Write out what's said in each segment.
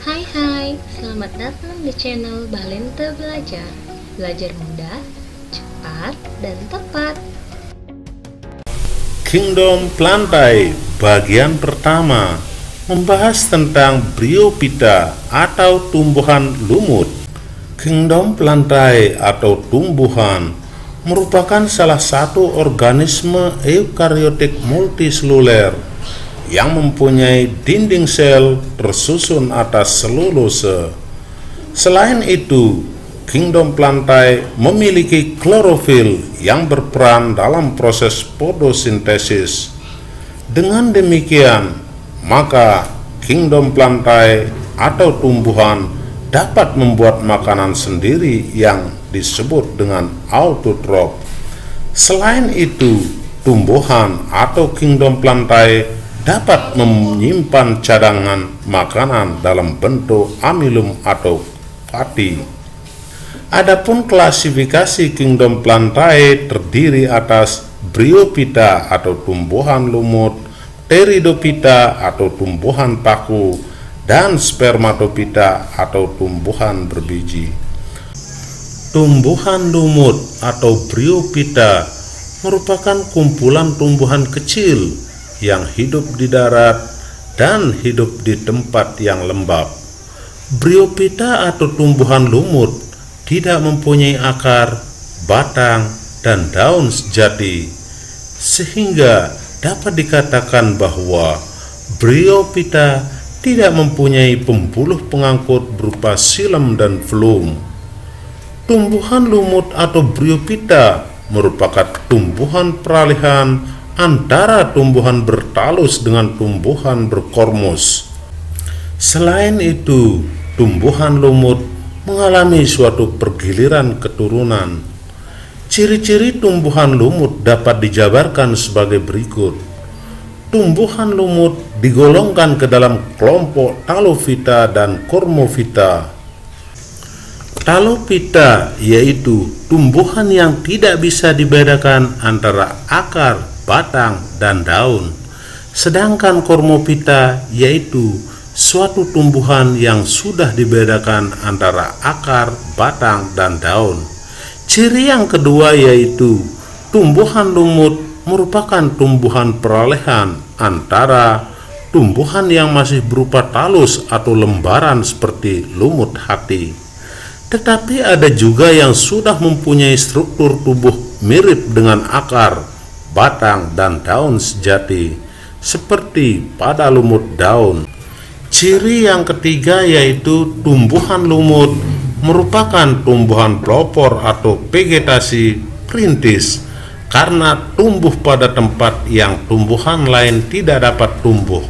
Hai, selamat datang di channel Balente Belajar. Belajar mudah, cepat, dan tepat. Kingdom Plantae bagian pertama membahas tentang Bryophyta atau tumbuhan lumut. Kingdom Plantae atau tumbuhan merupakan salah satu organisme eukariotik multiseluler yang mempunyai dinding sel tersusun atas selulose. Selain itu, Kingdom Plantae memiliki klorofil yang berperan dalam proses fotosintesis. Dengan demikian, maka Kingdom Plantae atau tumbuhan dapat membuat makanan sendiri yang disebut dengan autotrof. Selain itu, tumbuhan atau Kingdom Plantae dapat menyimpan cadangan makanan dalam bentuk amilum atau fatty. Adapun klasifikasi Kingdom Plantae terdiri atas Bryophyta atau tumbuhan lumut, Pteridophyta atau tumbuhan paku, dan Spermatophyta atau tumbuhan berbiji. Tumbuhan lumut atau Bryophyta merupakan kumpulan tumbuhan kecil yang hidup di darat dan hidup di tempat yang lembab. Bryophyta atau tumbuhan lumut tidak mempunyai akar, batang, dan daun sejati, sehingga dapat dikatakan bahwa Bryophyta tidak mempunyai pembuluh pengangkut berupa xilem dan phloem. Tumbuhan lumut atau Bryophyta merupakan tumbuhan peralihan antara tumbuhan bertalus dengan tumbuhan berkormus. Selain itu, tumbuhan lumut mengalami suatu pergiliran keturunan. Ciri-ciri tumbuhan lumut dapat dijabarkan sebagai berikut. Tumbuhan lumut digolongkan ke dalam kelompok Talophyta dan Cormophyta. Talophyta yaitu tumbuhan yang tidak bisa dibedakan antara akar, batang, dan daun. Sedangkan Cormophyta yaitu suatu tumbuhan yang sudah dibedakan antara akar, batang, dan daun. Ciri yang kedua yaitu tumbuhan lumut merupakan tumbuhan peralihan antara tumbuhan yang masih berupa talus atau lembaran seperti lumut hati. Tetapi ada juga yang sudah mempunyai struktur tubuh mirip dengan akar, batang, dan daun sejati, seperti pada lumut daun. Ciri yang ketiga yaitu tumbuhan lumut merupakan tumbuhan pelopor atau vegetasi perintis karena tumbuh pada tempat yang tumbuhan lain tidak dapat tumbuh.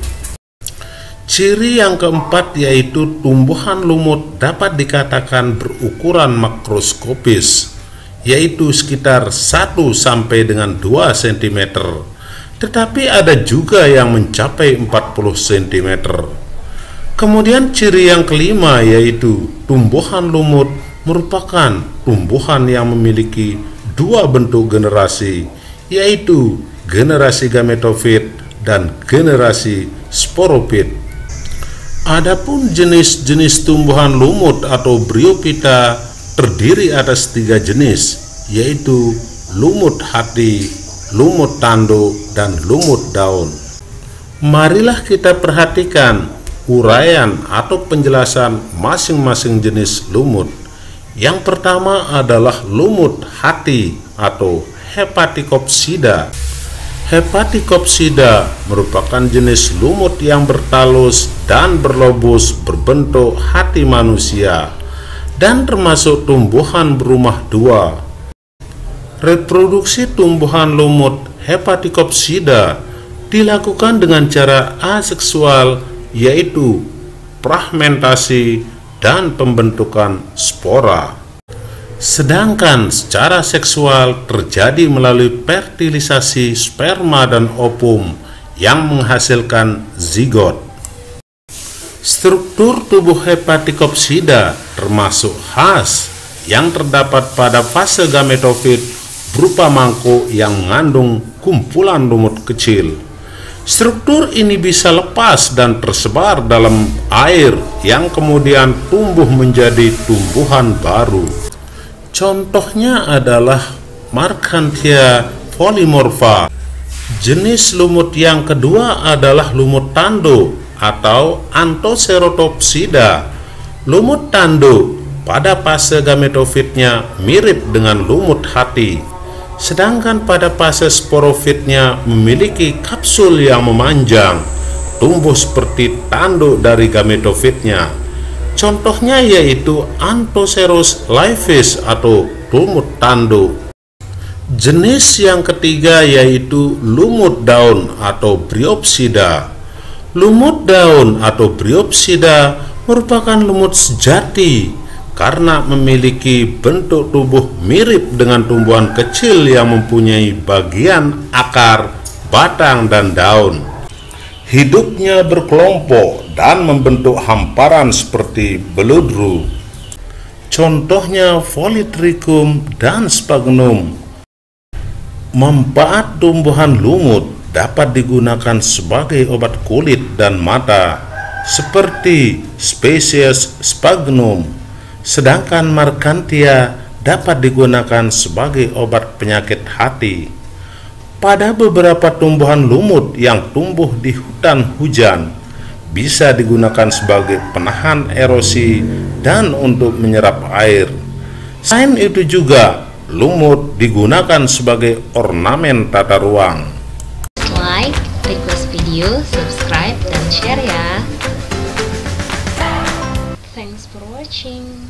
Ciri yang keempat yaitu tumbuhan lumut dapat dikatakan berukuran makroskopis, yaitu sekitar 1 sampai dengan 2 cm, tetapi ada juga yang mencapai 40 cm. Kemudian ciri yang kelima yaitu tumbuhan lumut merupakan tumbuhan yang memiliki dua bentuk generasi, yaitu generasi gametofit dan generasi sporopit. Adapun jenis-jenis tumbuhan lumut atau Bryophyta terdiri atas 3 jenis, yaitu lumut hati, lumut tanduk, dan lumut daun. Marilah kita perhatikan uraian atau penjelasan masing-masing jenis lumut. Yang pertama adalah lumut hati atau Hepaticopsida. Hepaticopsida merupakan jenis lumut yang bertalus dan berlobus berbentuk hati manusia dan termasuk tumbuhan berumah dua. Reproduksi tumbuhan lumut Hepaticopsida dilakukan dengan cara aseksual, yaitu fragmentasi dan pembentukan spora. Sedangkan secara seksual terjadi melalui fertilisasi sperma dan ovum yang menghasilkan zigot. Struktur tubuh Hepaticopsida termasuk khas yang terdapat pada fase gametofit berupa mangkuk yang mengandung kumpulan lumut kecil. Struktur ini bisa lepas dan tersebar dalam air yang kemudian tumbuh menjadi tumbuhan baru. Contohnya adalah Marchantia polymorpha. Jenis lumut yang kedua adalah lumut tanduk atau Anthoceratopsida. Lumut tanduk pada fase gametofitnya mirip dengan lumut hati, sedangkan pada fase sporofitnya memiliki kapsul yang memanjang, tumbuh seperti tanduk dari gametofitnya. Contohnya yaitu Anthocerus laevis atau lumut tanduk. Jenis yang ketiga yaitu lumut daun atau Bryopsida. Lumut daun atau Bryopsida merupakan lumut sejati karena memiliki bentuk tubuh mirip dengan tumbuhan kecil yang mempunyai bagian akar, batang, dan daun. Hidupnya berkelompok dan membentuk hamparan seperti beludru. Contohnya Polytrichum dan Sphagnum. Manfaat tumbuhan lumut dapat digunakan sebagai obat kulit dan mata seperti spesies Sphagnum, sedangkan Marchantia dapat digunakan sebagai obat penyakit hati. Pada beberapa tumbuhan lumut yang tumbuh di hutan hujan bisa digunakan sebagai penahan erosi dan untuk menyerap air. Selain itu juga lumut digunakan sebagai ornamen tata ruang. Like, request video, subscribe, dan share ya. Thanks for watching.